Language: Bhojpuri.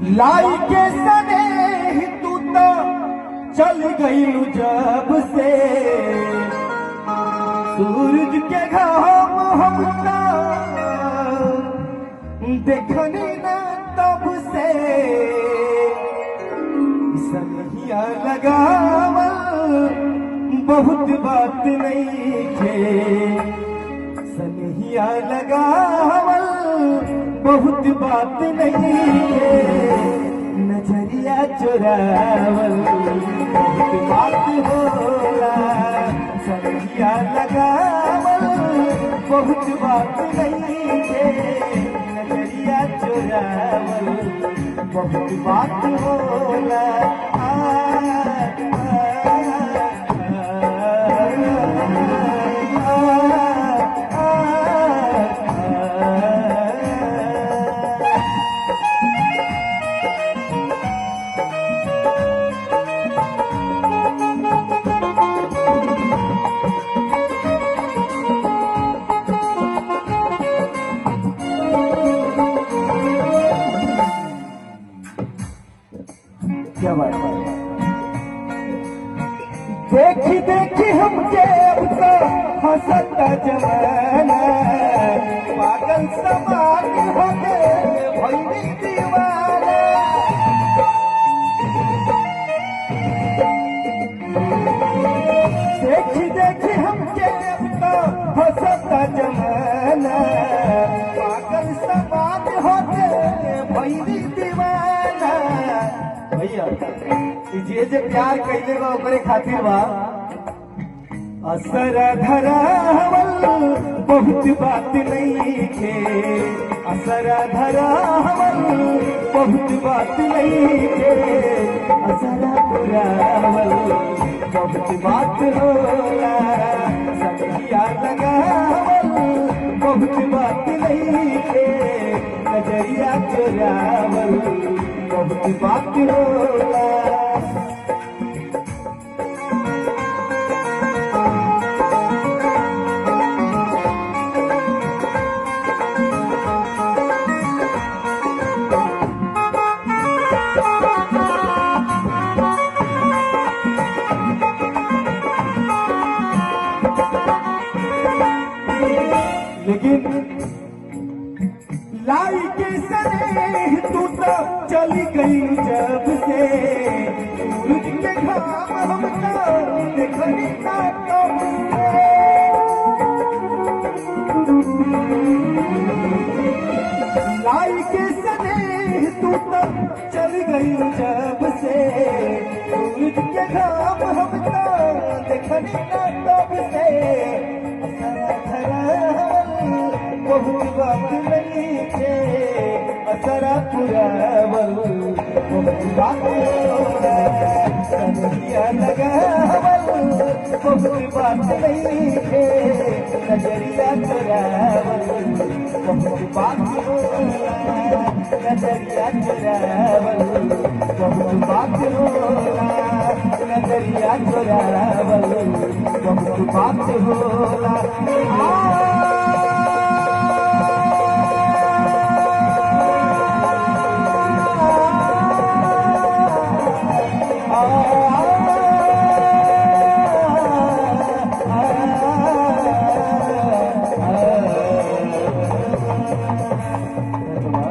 लाई के सने तू तो चल गईलू जब से, सूरज के घाम हम देखनी न तब से, सनहिया लगावल बहुत बात नहीं थे, सनहिया लगावल बहुत बात नहीं थे, नजरिया चुरावल बहुत बात होला, सनहिया लगावल बहुत बात नहीं थे, नजरिया चुरावल बहुत बात होला। क्या बात है, देखी देखी हमके अब तो हंसता जमाना, पागल समाज होके भइली दीवाना, देखी देखी हमके अब तो हंसता जमाना, पागल समाज होके भइली दीवाना। भैया जे प्यार कैले बा ओकरे खातिर बा, असर धरावल बहुत बात नहीं थे, असर धरावल बहुत बात नहीं थे, असर पुरावल बहुत बात होला, सनहिया लगावल बहुत बात नहीं थे, नजरिया चुरावल बहुत बात होला। लेकिन लाई के सने तू तो चली गई जब से, सूरज के घाम हम देखनी ना तब से, लाई के सने तू तो चली गई जब से, सूरज के घाम हम देखनी ना तब से, बहुत बात नहीं थे, असरा पुरावल बहुत बात होला, सनहिया लगावल बहुत बात नहीं थे, नजरिया चुरावल बहुत बात होला, नजरिया चुरावल बहुत बात होला, नजरिया चुरावल बहुत बात होला।